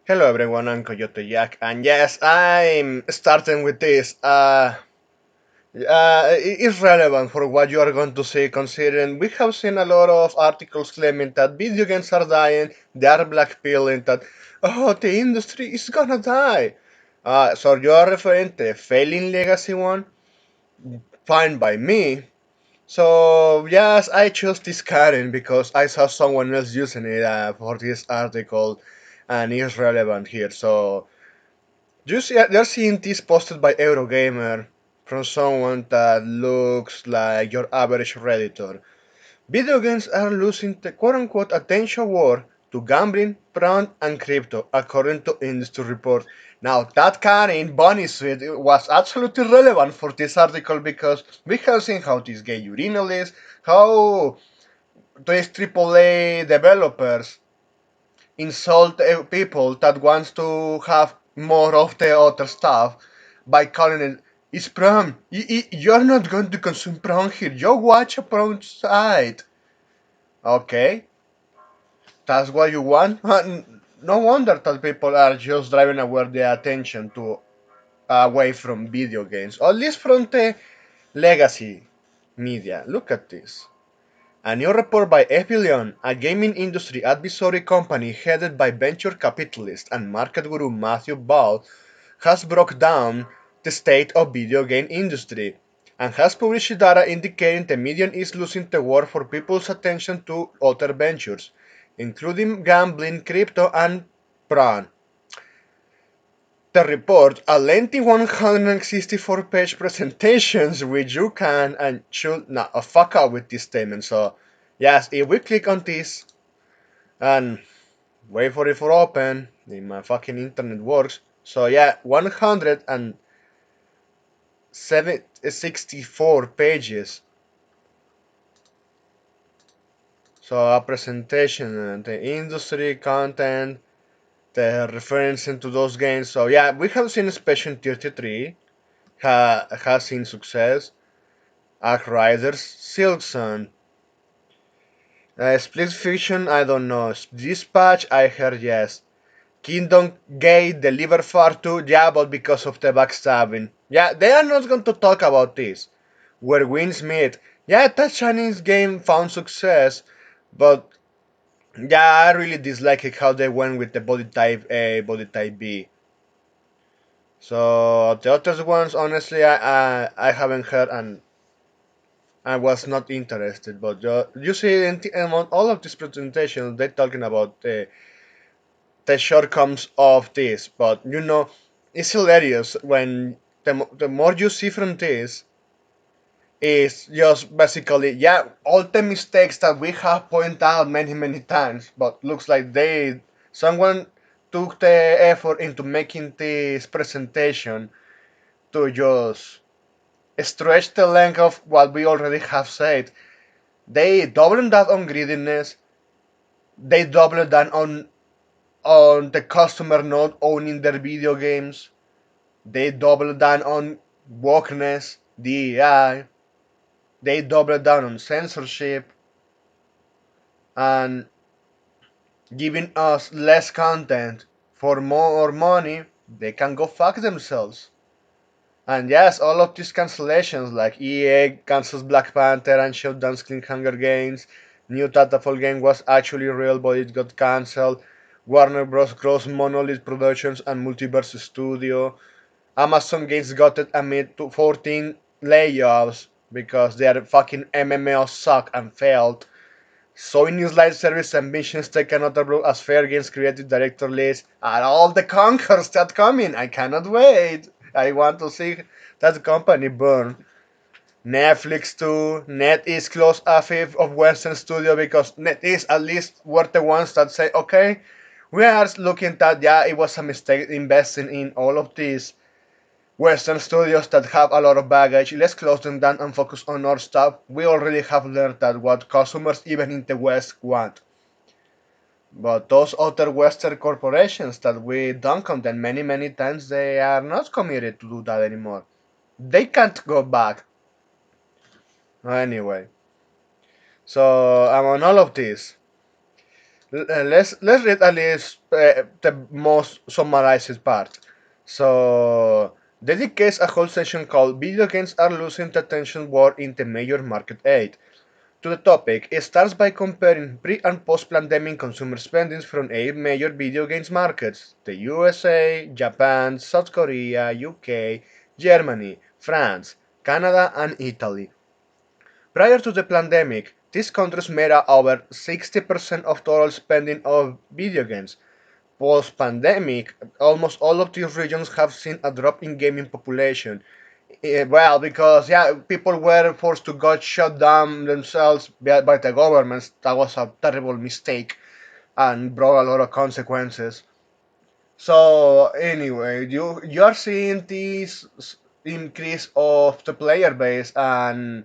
Hello everyone, I'm Coyote Jack, and yes, I'm starting with this. It's relevant for what you are going to see, considering we have seen a lot of articles claiming that video games are dying, they are blackpilling that, oh, the industry is gonna die. So you are referring to the failing legacy one? Fine by me. So yes, I chose this Karen because I saw someone else using it for this article, and it's relevant here. So you're seeing this posted by Eurogamer from someone that looks like your average Redditor. Video games are losing the quote-unquote attention war to gambling, pron, and crypto, according to industry reports. Now, that Karen Bunny suite was absolutely relevant for this article because we have seen how this gay urinal is, how these AAA developers insult people that wants to have more of the other stuff by calling it it's prom. You're not going to consume prom here. You watch a prom site. Okay, that's what you want. No wonder that people are just driving away their attention to away from video games, or at least from the legacy media. Look at this. A new report by Epilion, a gaming industry advisory company headed by venture capitalist and market guru Matthew Ball, has broke down the state of video game industry and has published data indicating the median is losing the war for people's attention to other ventures, including gambling, crypto, and prawn. The report, a lengthy 164-page presentation which you can and should not fuck up with this statement. So, yes, if we click on this and wait for it to open, in my fucking internet works. So, yeah, 164 pages. So, a presentation and the industry content, the reference into those games. So, yeah, we have seen Special 33 has seen success. Arc Riders, Silksong. Split Fiction, I don't know. Dispatch, I heard yes. Kingdom Gate, Deliver Far 2, yeah, but because of the backstabbing. Yeah, they are not going to talk about this. Where Winds Meet, yeah, that Chinese game found success, but yeah, I really dislike how they went with the body type A, body type B. So the other ones, honestly, I haven't heard, and I was not interested, but you see, among all of these presentations, they're talking about the shortcomings of this. But it's hilarious when the more you see from this is just basically, yeah, all the mistakes that we have pointed out many times, but looks like someone took the effort into making this presentation to just stretch the length of what we already have said. They doubled that on greediness. They doubled down on the customer not owning their video games. They doubled down on wokeness, DEI. They doubled down on censorship and giving us less content for more money. They can go fuck themselves. And yes, all of these cancellations, like EA cancels Black Panther and shut down Clean Hunger Games, new Titanfall game was actually real but it got cancelled, Warner Bros. Closed Monolith Productions and Multiverse Studio, Amazon Games got it amid 14 layoffs because their fucking MMOs suck and failed. Sony News Live Service ambitions take another blow as Fair Games creative director list and all the conquers that coming. I cannot wait. I want to see that company burn. Netflix too. NetEase closed a fifth of Western Studio because NetEase at least were the ones that say, okay, we are looking at, yeah, it was a mistake investing in all of these Western studios that have a lot of baggage. Let's close them down and focus on our stuff. We already have learned that what customers even in the West want. But those other Western corporations that we dunk on them many times, they are not committed to do that anymore. They can't go back. Anyway, so among all of this, Let's read at least the most summarized part. So, dedicates a whole section called "Video Games Are Losing the Attention War in the Major Market Aid." To the topic, it starts by comparing pre and post pandemic consumer spendings from 8 major video games markets: the USA, Japan, South Korea, UK, Germany, France, Canada, and Italy. Prior to the pandemic, these countries made up over 60% of total spending of video games. Post pandemic, almost all of these regions have seen a drop in gaming population. Well, because people were forced to go shut down themselves by the governments. That was a terrible mistake and brought a lot of consequences. So anyway, you are seeing this increase of the player base and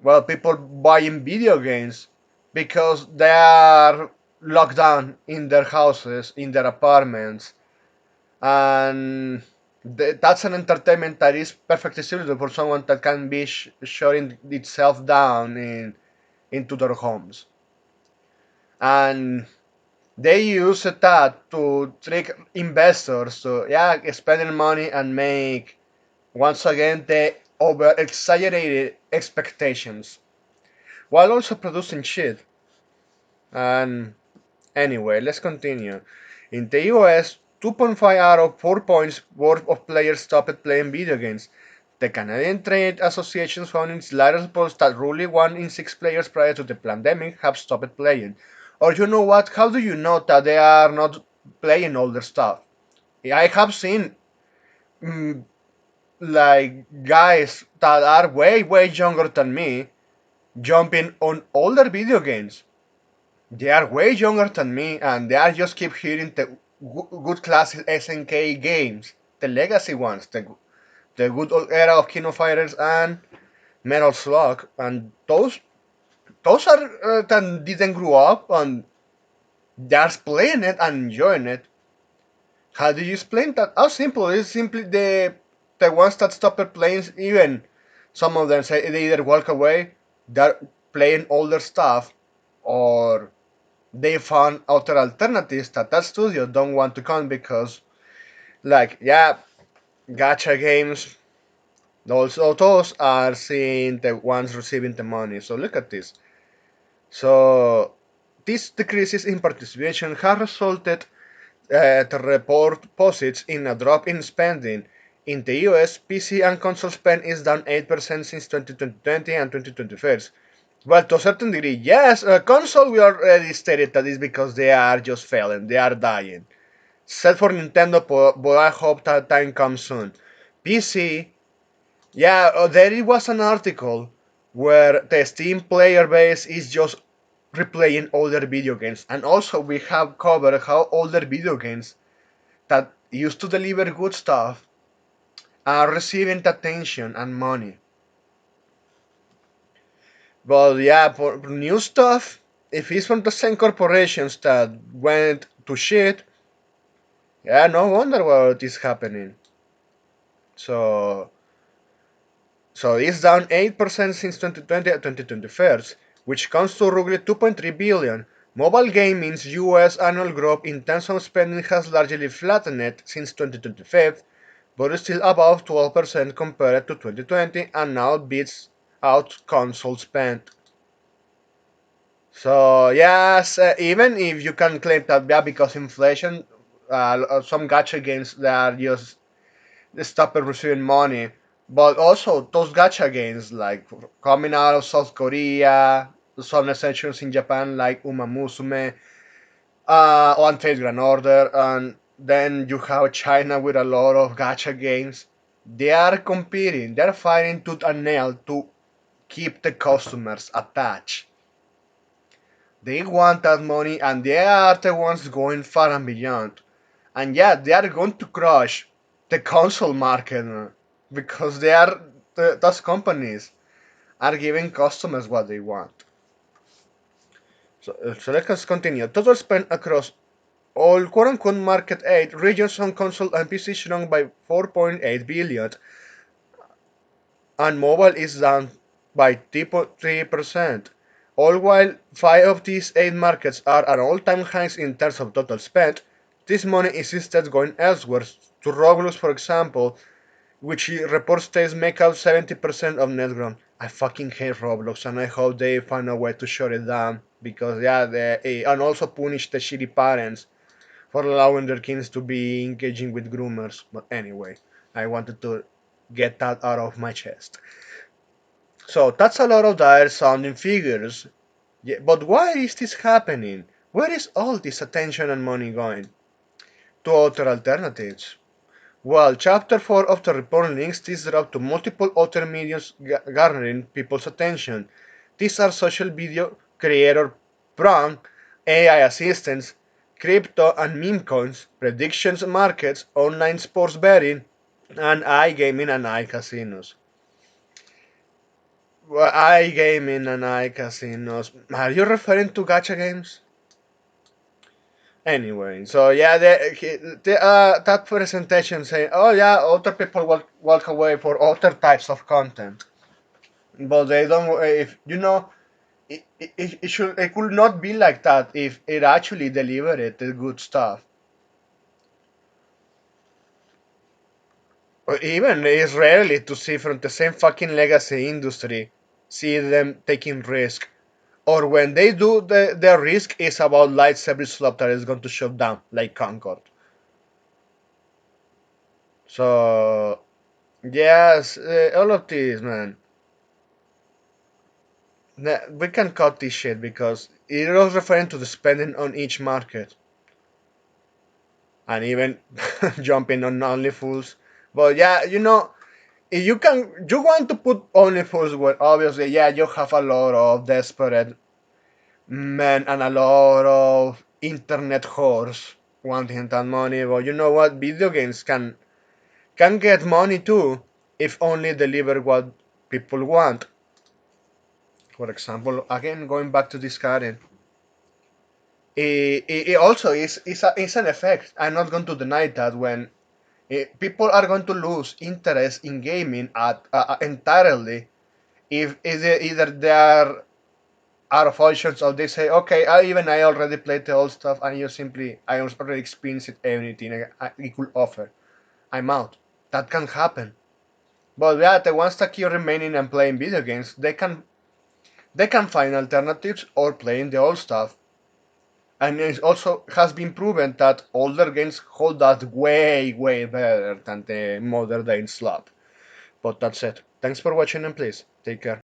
well, people buying video games because they are locked down in their houses, in their apartments, and that's an entertainment that is perfectly suitable for someone that can be shutting itself down into their homes. And they use that to trick investors to spending money and make once again the over exaggerated expectations while also producing shit. And anyway, let's continue. In the US, 2.5 out of 4 points worth of players stopped playing video games. The Canadian Trade Association found in its latest poll that roughly 1 in 6 players prior to the pandemic have stopped playing. Or you know what? How do you know that they are not playing older stuff? I have seen mm, like guys that are way younger than me jumping on older video games. They are way younger than me, and they are just keep hitting the good classic SNK games, the legacy ones, the good old era of King of Fighters and Metal Slug, and those are that didn't grow up and they're playing it and enjoying it. How do you explain that? How simple? It's simply the ones that stopped playing. Even some of them say they either walk away, they're playing older stuff, or they found other alternatives that studio don't want to come because gacha games those are seeing the ones receiving the money. So look at this. So this decreases in participation has resulted the report posits in a drop in spending. In the US, PC and console spend is down 8% since 2020 and 2021. Well, to a certain degree, yes. Console, we already stated that is because they are just failing, they are dying. Except for Nintendo, but I hope that time comes soon. PC, there was an article where the Steam player base is just replaying older video games, and also we have covered how older video games that used to deliver good stuff are receiving attention and money. But yeah, for new stuff, if it's from the same corporations that went to shit, yeah, no wonder what is happening. So, so it's down 8% since 2020 and 2021, which comes to roughly 2.3 billion. Mobile gaming's US annual growth in terms of spending has largely flattened since 2025, but is still above 12% compared to 2020 and now beats out console spend. So yes, even if you can claim that because inflation, some gacha games that are just stopped receiving money, but also those gacha games like coming out of South Korea, some exceptions in Japan like Uma Musume, Unfair Grand Order, and then you have China with a lot of gacha games. They are competing, they're fighting tooth and nail to keep the customers attached. They want that money and they are the ones going far and beyond. And yeah, they are going to crush the console market because they are those companies are giving customers what they want. So let us continue. Total spend across all quote-unquote market aid regions on console and PC shrunk by 4.8 billion, and mobile is down by 3.3%. All while 5 of these 8 markets are at all-time highs in terms of total spend, this money is instead going elsewhere, to Roblox for example, which reports states make up 70% of net growth. I fucking hate Roblox and I hope they find a way to shut it down because yeah, and also punish the shitty parents for allowing their kids to be engaging with groomers. But anyway, I wanted to get that out of my chest. So that's a lot of dire sounding figures. Yeah, but why is this happening? Where is all this attention and money going? To other alternatives. Well, Chapter 4 of the report links this route to multiple other mediums garnering people's attention. These are social video creator pron, AI assistants, crypto and meme coins, predictions markets, online sports betting, and iGaming and iCasinos. Well, iGaming and iCasinos. Are you referring to gacha games? Anyway, so yeah, that presentation saying, oh yeah, other people walk away for other types of content, but they don't. If you know, it could not be like that if it actually delivered the good stuff. Or even it's rarely to see from the same fucking legacy industry, see them taking risk. Or when they do, their risk is about light service swap that is going to shut down, like Concord. So yes, all of this, man. We can cut this shit because it was referring to the spending on each market and even jumping on OnlyFools. But yeah, if you want to put OnlyFools where obviously, yeah, you have a lot of desperate men and a lot of internet whores wanting that money. But you know what? Video games can get money too if only deliver what people want. For example, again going back to this Karen, it also is an effect. I'm not going to deny that when people are going to lose interest in gaming entirely if either they are out of options or they say, okay, I already played the old stuff and I already experienced everything it could offer. I'm out. That can happen. But yeah, the ones that keep remaining and playing video games, they can find alternatives or playing the old stuff. And it also has been proven that older games hold up way, way better than the modern day slot. But that's it. Thanks for watching and please take care.